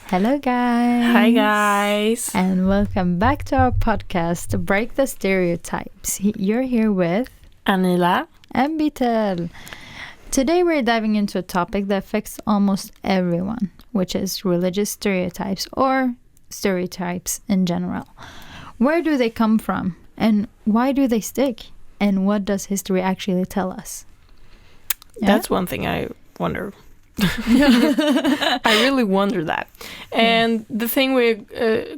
Hello, guys. Hi, guys. And welcome back to our podcast, Break the Stereotypes. You're here with Anila and Beetle. Today, we're diving into a topic that affects almost everyone, which is religious stereotypes or stereotypes in general. Where do they come from? And why do they stick? And what does history actually tell us? Yeah? That's one thing I wonder. I really wonder that. And the thing we're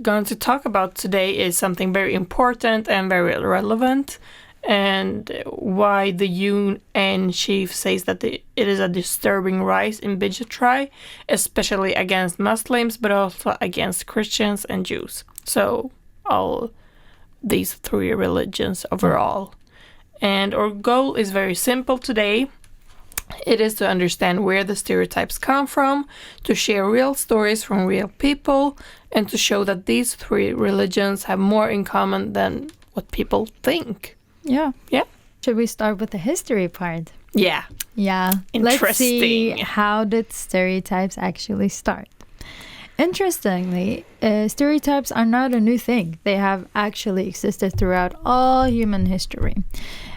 going to talk about today is something very important and very relevant, and why the UN chief says that it is a disturbing rise in bigotry, especially against Muslims, but also against Christians and Jews. So all these three religions overall. And our goal is very simple today. It is to understand where the stereotypes come from, to share real stories from real people, and to show that these three religions have more in common than what people think. Yeah. Yeah. Should we start with the history part? Yeah. Yeah. Interesting. Let's see, how did stereotypes actually start? Interestingly, stereotypes are not a new thing. They have actually existed throughout all human history.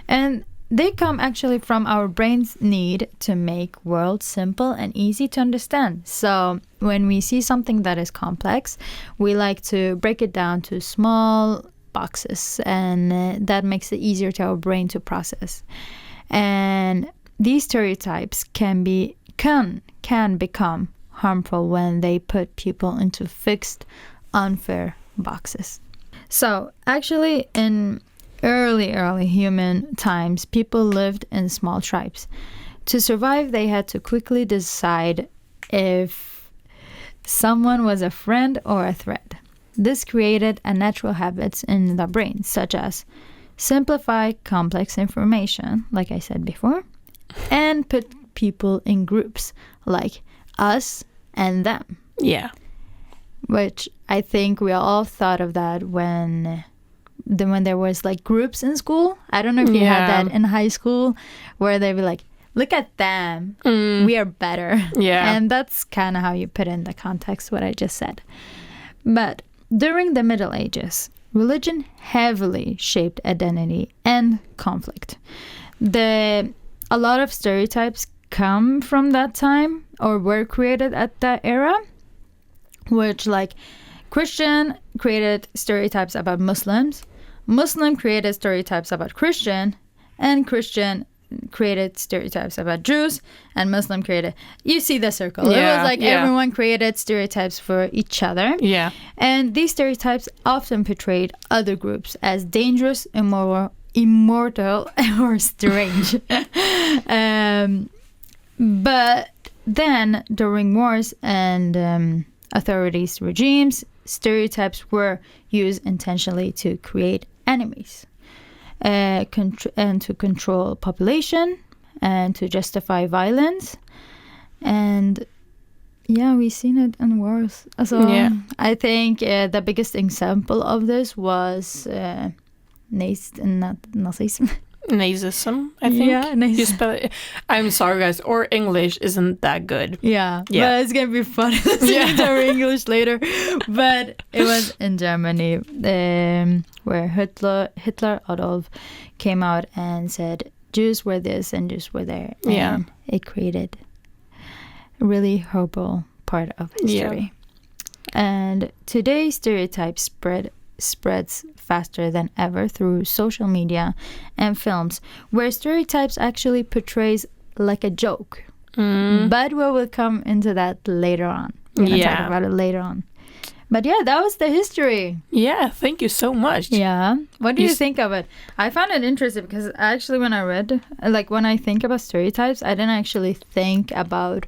And they come actually from our brain's need to make world simple and easy to understand. So when we see something that is complex, we like to break it down to small boxes, and that makes it easier to our brain to process. And these stereotypes can become harmful when they put people into fixed, unfair boxes. So actually, in early human times, people lived in small tribes. To survive, they had to quickly decide if someone was a friend or a threat. This created a natural habits in the brain, such as simplify complex information, like I said before, and put people in groups like us and them. Yeah. Which I think we all thought of that when there was like groups in school. I don't know if you had that in high school, where they were like, look at them, we are better. Yeah. And that's kind of how you put in the context what I just said. But during the Middle Ages, religion heavily shaped identity and conflict. A lot of stereotypes come from that time or were created at that era, which like Christian created stereotypes about Muslims, Muslim created stereotypes about Christian, and Christian created stereotypes about Jews, and Muslim created... You see the circle. Yeah, it was like everyone created stereotypes for each other. Yeah. And these stereotypes often portrayed other groups as dangerous, immortal, or strange. But then, during wars and authorities' regimes, stereotypes were used intentionally to create enemies, and to control population, and to justify violence. And yeah, we've seen it in wars. So I think the biggest example of this was Nazism. Nazism, I think. Yeah, nazism. You spell it. I'm sorry, guys. Our English isn't that good. Yeah. But it's gonna be fun listening to our English later. But it was in Germany, where Hitler Adolf came out and said Jews were this and Jews were there, and it created a really horrible part of history. And today, stereotypes spreads faster than ever through social media and films, where stereotypes actually portrays like a joke. But we will come into that later on. We're going to talk about it later on. But yeah, that was the history. Yeah, thank you so much. Yeah. What do you think of it? I found it interesting because actually when I think about stereotypes, I didn't actually think about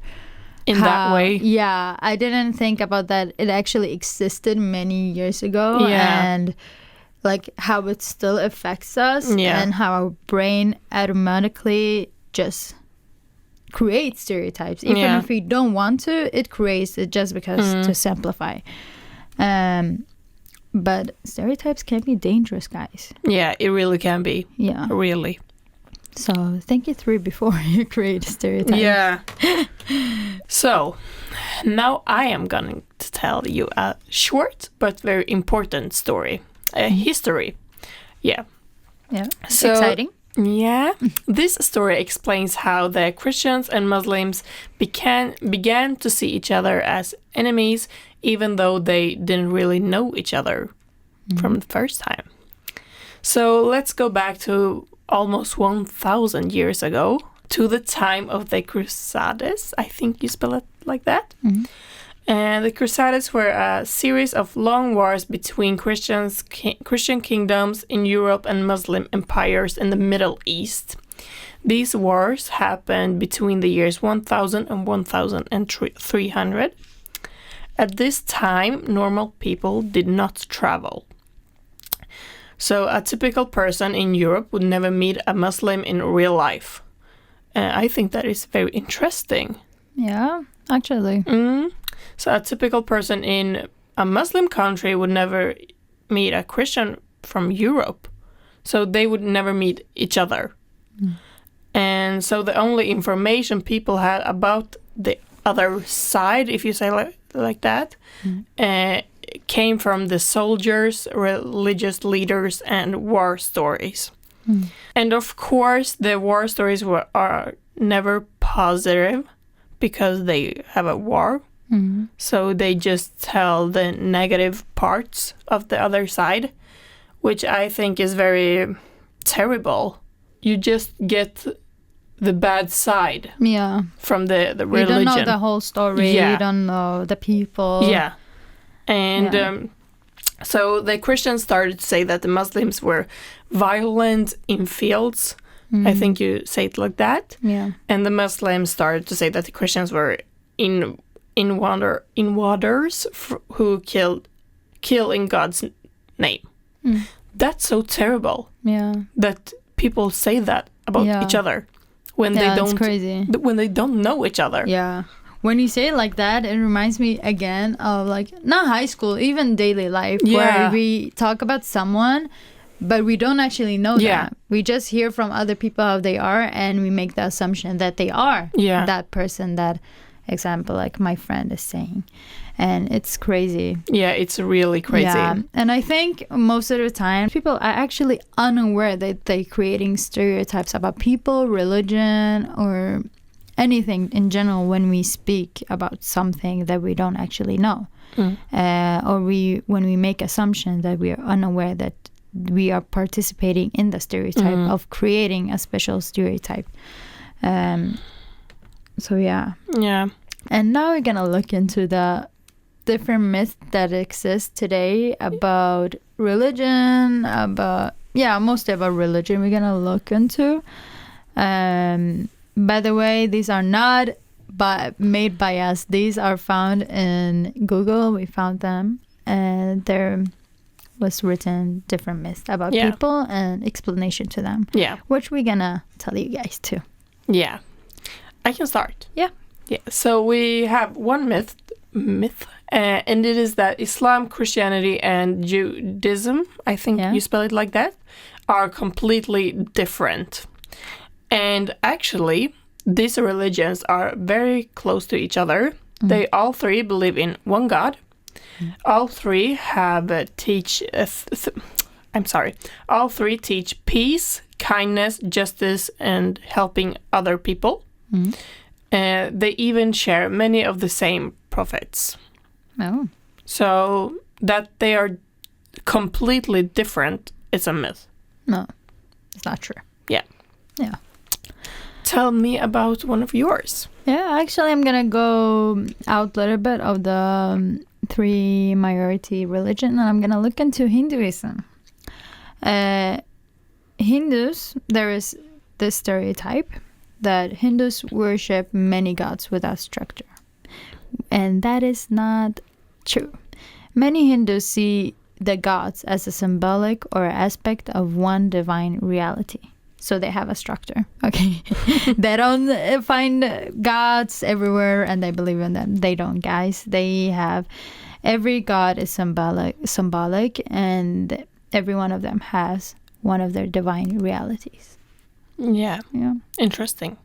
that way. Yeah, I didn't think about that it actually existed many years ago, and like how it still affects us, and how our brain automatically just creates stereotypes. Even if we don't want to, it creates it just because to simplify. But stereotypes can be dangerous, guys. Yeah, it really can be. Yeah. Really. So think it through before you create a stereotype. Yeah. So now I am going to tell you a short but very important story, a history. Yeah. Yeah. So, exciting. Yeah. This story explains how the Christians and Muslims began to see each other as enemies, even though they didn't really know each other from the first time. So let's go back to almost 1,000 years ago, to the time of the Crusades. I think you spell it like that. And the Crusades were a series of long wars between Christian kingdoms in Europe and Muslim empires in the Middle East. These wars happened between the years 1000 and 1300. At this time, normal people did not travel. So a typical person in Europe would never meet a Muslim in real life. I think that is very interesting. Yeah, actually. So a typical person in a Muslim country would never meet a Christian from Europe. So they would never meet each other. And so the only information people had about the other side, if you say like that, came from the soldiers, religious leaders, and war stories. And of course, the war stories are never positive because they have a war. So they just tell the negative parts of the other side, which I think is very terrible. You just get the bad side from the religion. You don't know the whole story. Yeah. You don't know the people. Yeah. And so the Christians started to say that the Muslims were violent in fields. I think you say it like that. Yeah. And the Muslims started to say that the Christians were invaders who kill in God's name. That's so terrible. Yeah. That people say that about each other when they don't. It's crazy. When they don't know each other. Yeah. When you say it like that, it reminds me again of like not high school, even daily life, where we talk about someone, but we don't actually know them. We just hear from other people how they are, and we make the assumption that they are that person, that example, like my friend is saying. And it's crazy. Yeah, it's really crazy. Yeah. And I think most of the time, people are actually unaware that they're creating stereotypes about people, religion, or anything in general when we speak about something that we don't actually know. Or when we make assumptions that we are unaware that we are participating in the stereotype of creating a special stereotype. So yeah. And now we're gonna look into the different myths that exist today about religion, mostly about religion we're gonna look into. By the way, these are not made by us. These are found in Google. We found them, and there was written different myths about people and explanation to them. Yeah, which we're gonna tell you guys too. Yeah, I can start. Yeah. So we have one myth, and it is that Islam, Christianity, and Judaism, I think you spell it like that, are completely different. And actually, these religions are very close to each other. They all three believe in one God. All three have all three teach peace, kindness, justice, and helping other people. They even share many of the same prophets. Oh. So that they are completely different is a myth. No, it's not true. Yeah. Yeah. Tell me about one of yours. Yeah, actually, I'm going to go out a little bit of the three majority religion, and I'm going to look into Hinduism. Hindus, there is this stereotype that Hindus worship many gods without structure. And that is not true. Many Hindus see the gods as a symbolic or aspect of one divine reality. So they have a structure, okay? They don't find gods everywhere and they believe in them. They don't, guys. They have, every god is symbolic, and every one of them has one of their divine realities. Yeah. Interesting.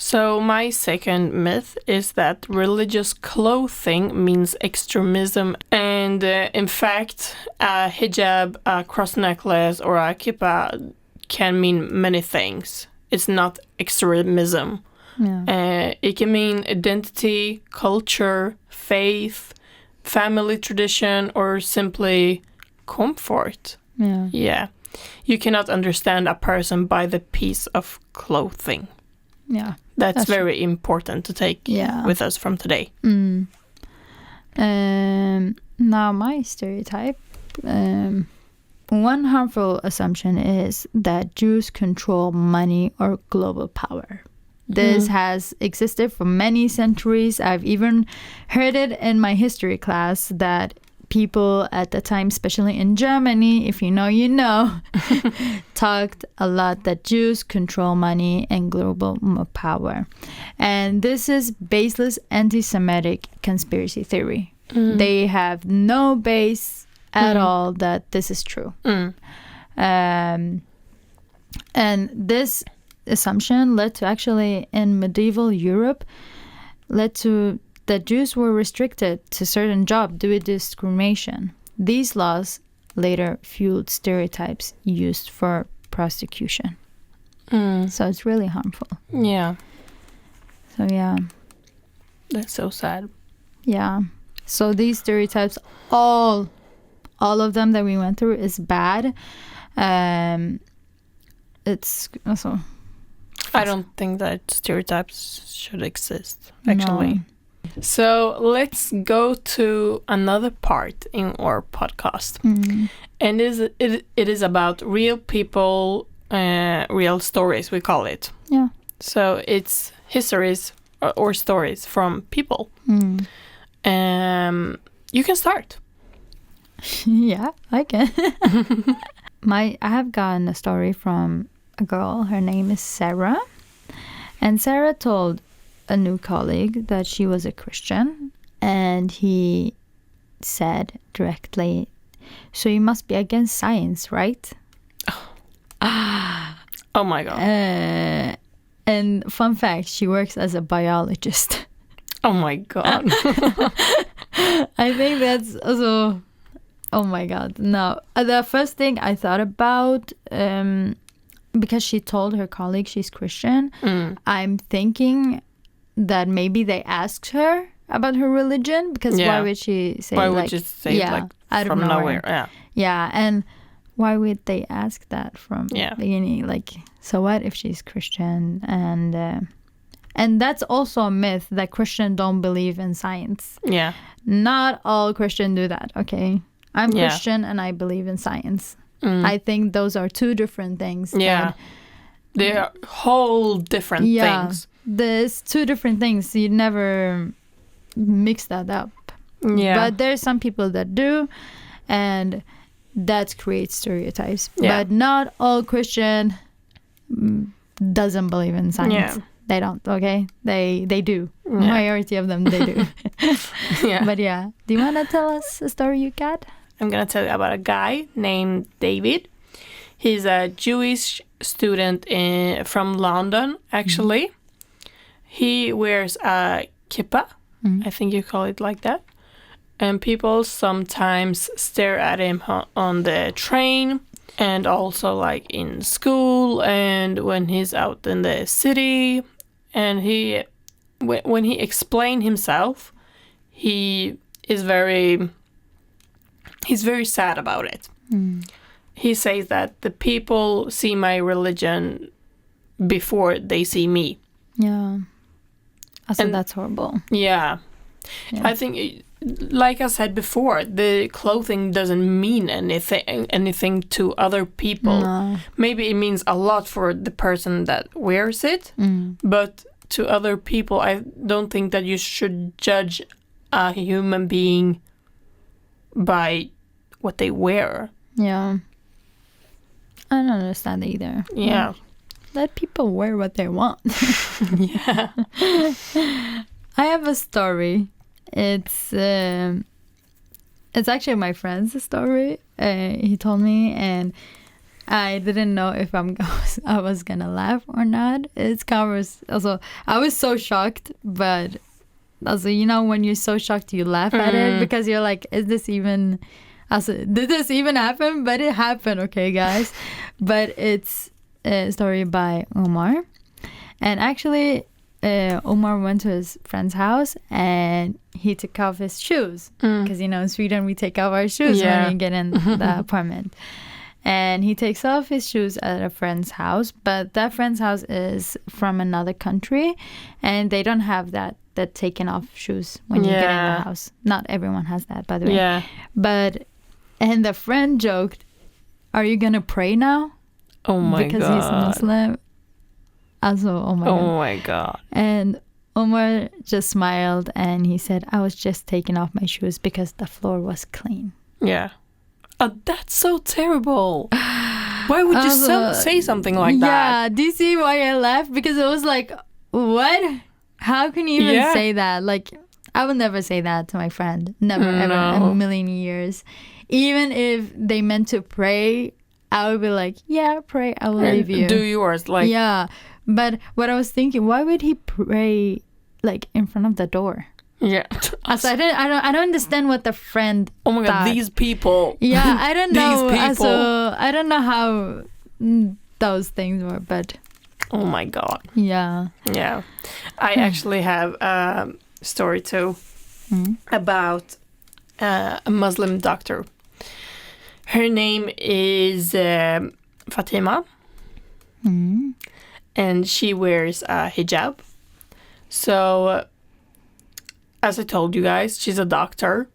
So my second myth is that religious clothing means extremism, and in fact, a hijab, a cross necklace, or a kippah can mean many things. It's not extremism. Yeah. It can mean identity, culture, faith, family tradition, or simply comfort. Yeah. Yeah. You cannot understand a person by the piece of clothing. Yeah. That's very important to take with us from today. Now my stereotype. One harmful assumption is that Jews control money or global power. This has existed for many centuries. I've even heard it in my history class that people at the time, especially in Germany, if you know, you know, talked a lot that Jews control money and global power. And this is baseless anti-Semitic conspiracy theory. They have no base at all that this is true. And this assumption led to, actually, in medieval Europe, led to that Jews were restricted to certain jobs due to discrimination. These laws later fueled stereotypes used for prosecution. So it's really harmful. Yeah. So yeah. That's so sad. Yeah. So these stereotypes, all of them that we went through, is bad. It's also... I don't think that stereotypes should exist, actually. No. So let's go to another part in our podcast. And it is about real people, real stories, we call it. Yeah. So it's histories or stories from people. You can start. Yeah, I can. I have gotten a story from a girl. Her name is Sarah. And Sarah told a new colleague that she was a Christian, and he said directly, "So you must be against science, right?" Oh my God. And fun fact, she works as a biologist. Oh my God. I think that's also... Oh my God. No. The first thing I thought about, because she told her colleague she's Christian, I'm thinking that maybe they asked her about her religion, because why would she say would you say like from nowhere? Yeah, and why would they ask that from the beginning? Like, so what if she's Christian? And that's also a myth that Christians don't believe in science. Yeah. Not all Christians do that, okay? I'm Christian and I believe in science. I think those are two different things. Yeah. They are whole different things. There's two different things. You never mix that up. Yeah. But there's some people that do, and that creates stereotypes. Yeah. But not all Christian doesn't believe in science. Yeah. They don't, okay? They do. Yeah. Majority of them, they do. Yeah. But yeah. Do you want to tell us a story you got? I'm going to tell you about a guy named David. He's a Jewish student from London, actually. He wears a kippah. I think you call it like that. And people sometimes stare at him on the train, and also like in school and when he's out in the city. And when he explained himself, he's very sad about it. He says that the people see my religion before they see me. Yeah. Also, that's horrible. Yeah. I think, like I said before, the clothing doesn't mean anything to other people. No. Maybe it means a lot for the person that wears it, but to other people, I don't think that you should judge a human being by what they wear. Yeah. I don't understand either. Yeah. Let people wear what they want. Yeah. I have a story. It's actually my friend's story. He told me, and I didn't know if I was gonna laugh or not. It's kind of also I was so shocked, but also when you're so shocked you laugh at it because you're like, is this even? Also, did this even happen? But it happened, okay, guys. But it's a story by Omar, and actually, Omar went to his friend's house and he took off his shoes because in Sweden we take off our shoes when we get in the apartment. And he takes off his shoes at a friend's house, but that friend's house is from another country, and they don't have that taken off shoes when you get in the house. Not everyone has that, by the way. Yeah. And the friend joked, "Are you gonna pray now?" Oh my god. Because he's Muslim. Also, oh my god. Oh my god. And Omar just smiled and he said, "I was just taking off my shoes because the floor was clean." Yeah. That's so terrible. Why would you say something like that? Yeah, do you see why I laughed? Because it was like, what? How can you even say that? Like, I would never say that to my friend. Never, ever, a million years. Even if they meant to pray, I would be like, yeah, pray, I will leave you. Do yours. Like. Yeah, but what I was thinking, why would he pray like in front of the door? Yeah. So I don't understand what the friend Oh my god, these people. Yeah, I don't know. These people. I don't know how those things were, but oh my god. Yeah. Yeah. I actually have a story too about a Muslim doctor. Her name is Fatima. And she wears a hijab. So as I told you guys, she's a doctor,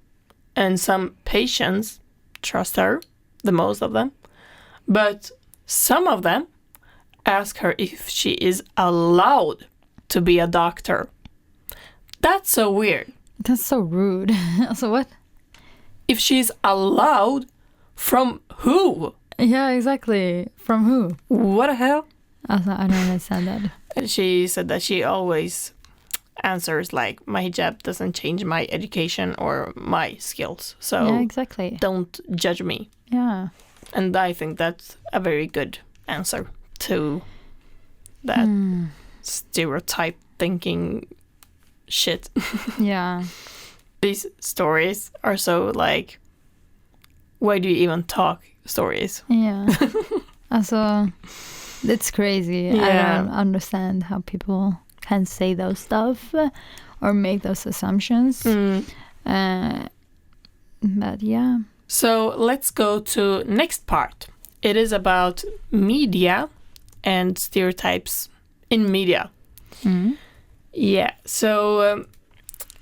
and some patients trust her, the most of them. But some of them ask her if she is allowed to be a doctor. That's so weird. That's so rude. So what? If she's allowed, from who? Yeah, exactly. From who? What the hell? Also, I don't understand that. She said that she always answers like, my hijab doesn't change my education or my skills, so yeah, exactly. Don't judge me. Yeah. And I think that's a very good answer to that stereotype thinking shit. Yeah. These stories are so like, why do you even talk stories? Yeah. Also, it's crazy. Yeah. I don't understand how people can say those stuff or make those assumptions. But yeah. So let's go to next part. It is about media and stereotypes in media. Yeah. So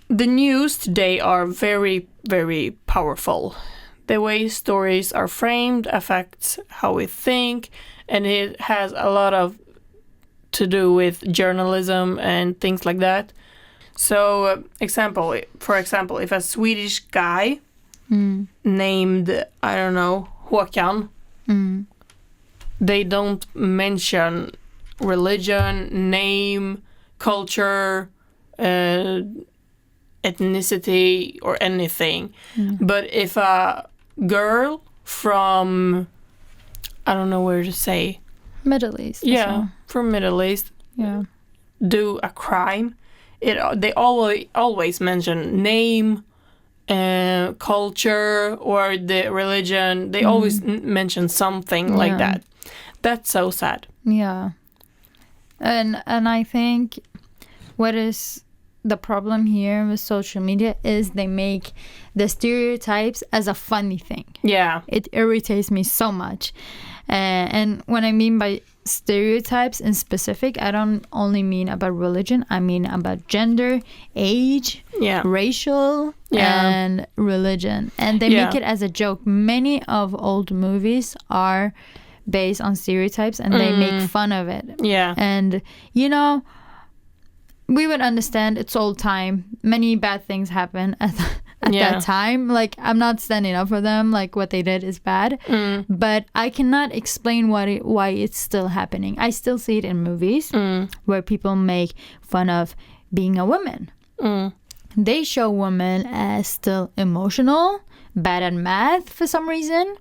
the news today are very, very powerful. The way stories are framed affects how we think, and it has a lot of to do with journalism and things like that. So, for example, if a Swedish guy named, I don't know, Håkan, they don't mention religion, name, culture, ethnicity, or anything. But if a girl from, I don't know where to say, Middle East. yeah, from Middle East, yeah, do a crime, they always mention name, culture, or the religion. They always mention something like that. That's so sad. Yeah, and I think what is the problem here with social media is they make the stereotypes as a funny thing. Yeah, it irritates me so much. And what I mean by stereotypes in specific, I don't only mean about religion. I mean about gender, age, racial, and religion. And they make it as a joke. Many of old movies are based on stereotypes, and they make fun of it. Yeah. And, we would understand it's old time. Many bad things happen at that time. Like, I'm not standing up for them. Like, what they did is bad. But I cannot explain why it's still happening. I still see it in movies where people make fun of being a woman. they show women as still emotional, bad at math for some reason,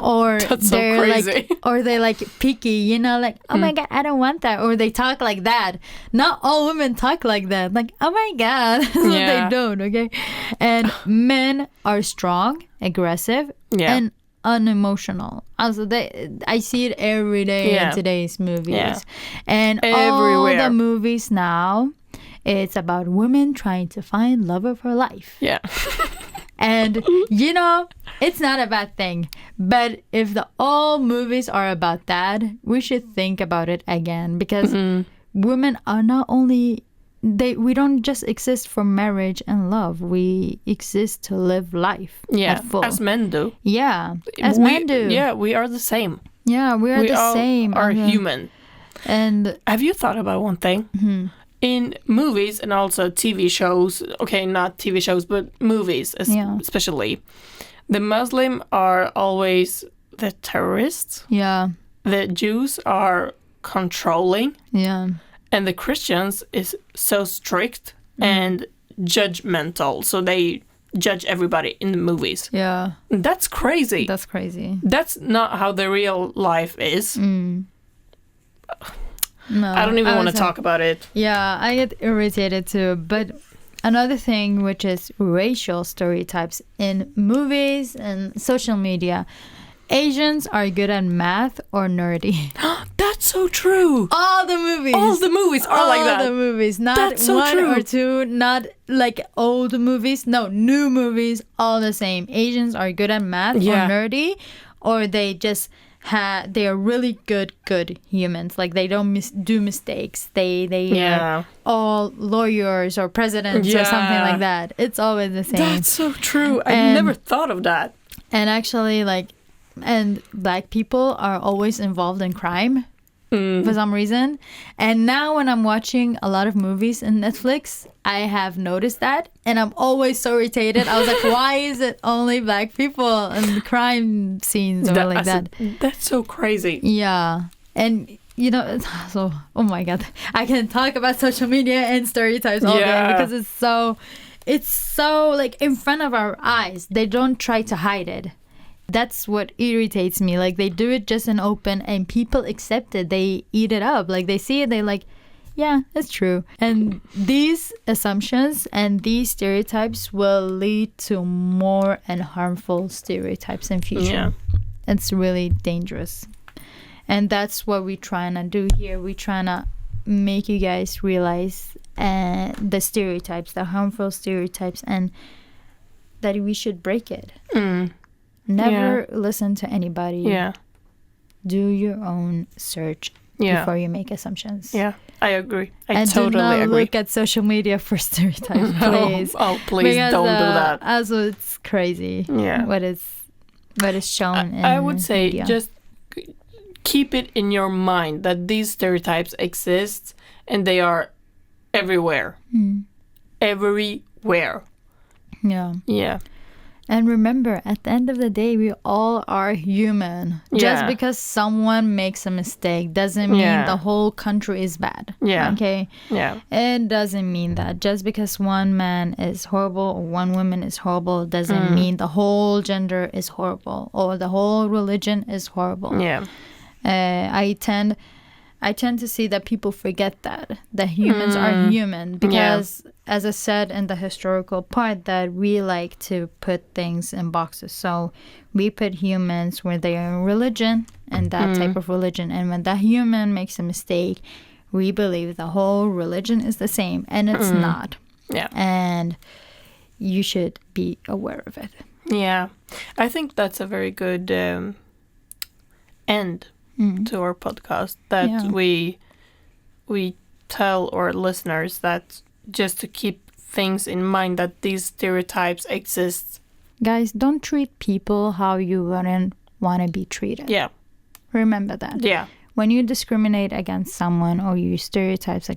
or That's so they're crazy. like, or they like picky, you know, like, oh my god, I don't want that, or they talk like that. Not all women talk like that. Like, oh my god, they don't. Okay, and men are strong, aggressive, and unemotional. Also, I see it every day in today's movies, and everywhere. All the movies now, it's about women trying to find love of her life. Yeah. And, you know, it's not a bad thing. But if all movies are about that, we should think about it again. Because women are not only... we don't just exist for marriage and love. We exist to live life at full. As men do. Yeah, as men do. Yeah, we are the same. Yeah, we are the same. We are human. And have you thought about one thing? Mm-hmm. In movies and also TV shows, okay, not TV shows, but movies especially, the Muslim are always the terrorists. Yeah. The Jews are controlling. Yeah. And the Christians is so strict and judgmental. So they judge everybody in the movies. Yeah. That's crazy. That's crazy. That's not how the real life is. No, I don't even want to talk about it. Yeah, I get irritated too. But another thing, which is racial stereotypes in movies and social media. Asians are good at math or nerdy. That's so true. All the movies. All the movies are like that. All the movies. Not That's so one true. or two. Not like old movies. No, new movies. All the same. Asians are good at math or nerdy. Or they just... they are really good humans. Like they don't do mistakes. They are all lawyers or presidents or something like that. It's always the same. That's so true. I never thought of that. And actually, like, and black people are always involved in crime for some reason. And now when I'm watching a lot of movies in Netflix, I have noticed that, and I'm always so irritated. I was like, why is it only black people in crime scenes or like that? That's so crazy. Yeah. And, you know, so, oh my God. I can talk about social media and stereotypes all day because it's so, like, in front of our eyes. They don't try to hide it. That's what irritates me. Like, they do it just in open, and people accept it. They eat it up. Like, they see it, they like... Yeah, it's true. And these assumptions and these stereotypes will lead to more and harmful stereotypes in future. Yeah. It's really dangerous. And that's what we're trying to do here. We're trying to make you guys realize the stereotypes, the harmful stereotypes, and that we should break it. Never listen to anybody. Yeah. Do your own search before you make assumptions. Yeah. I agree. I totally agree. And do not look at social media for stereotypes, please. Please because, don't do that. Also, it's crazy. Yeah. What is shown in I would say media. Just keep it in your mind that these stereotypes exist and they are everywhere. Everywhere. Yeah. Yeah. And remember, at the end of the day, we all are human. Just because someone makes a mistake doesn't mean the whole country is bad. Yeah. Okay? Yeah. It doesn't mean that. Just because one man is horrible or one woman is horrible doesn't mean the whole gender is horrible or the whole religion is horrible. Yeah. I tend to see that people forget that humans are human because, as I said in the historical part, that we like to put things in boxes. So we put humans where they are in religion and that type of religion. And when that human makes a mistake, we believe the whole religion is the same. And it's not. Yeah. And you should be aware of it. Yeah. I think that's a very good end to our podcast, that we tell our listeners that just to keep things in mind that these stereotypes exist. Guys, don't treat people how you wouldn't want to be treated. Yeah. Remember that. Yeah. When you discriminate against someone or you stereotypes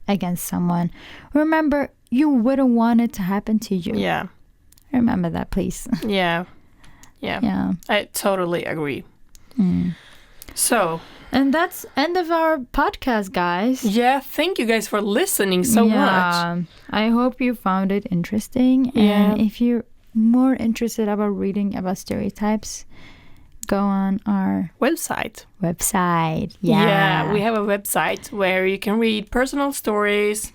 against someone, remember you wouldn't want it to happen to you. Yeah. Remember that, please. Yeah. Yeah. Yeah. I totally agree. So, and that's end of our podcast, guys. yeah, thank you guys for listening so much. I hope you found it interesting. Yeah. And if you're more interested about reading about stereotypes, go on our Website. Yeah, We have a website where you can read personal stories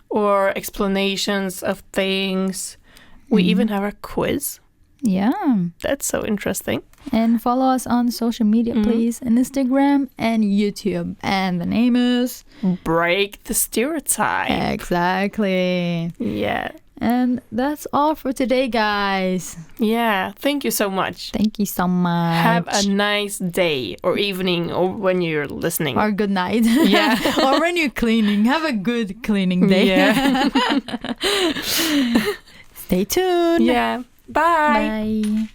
or explanations of things. We even have a quiz. Yeah. That's so interesting. And follow us on social media, please, on Instagram and YouTube. And the name is Break the Stereotype. Exactly. Yeah. And that's all for today, guys. Yeah. Thank you so much. Thank you so much. Have a nice day or evening or when you're listening. Or good night. Yeah. Or when you're cleaning. Have a good cleaning day. Yeah. Stay tuned. Yeah. Bye. Bye.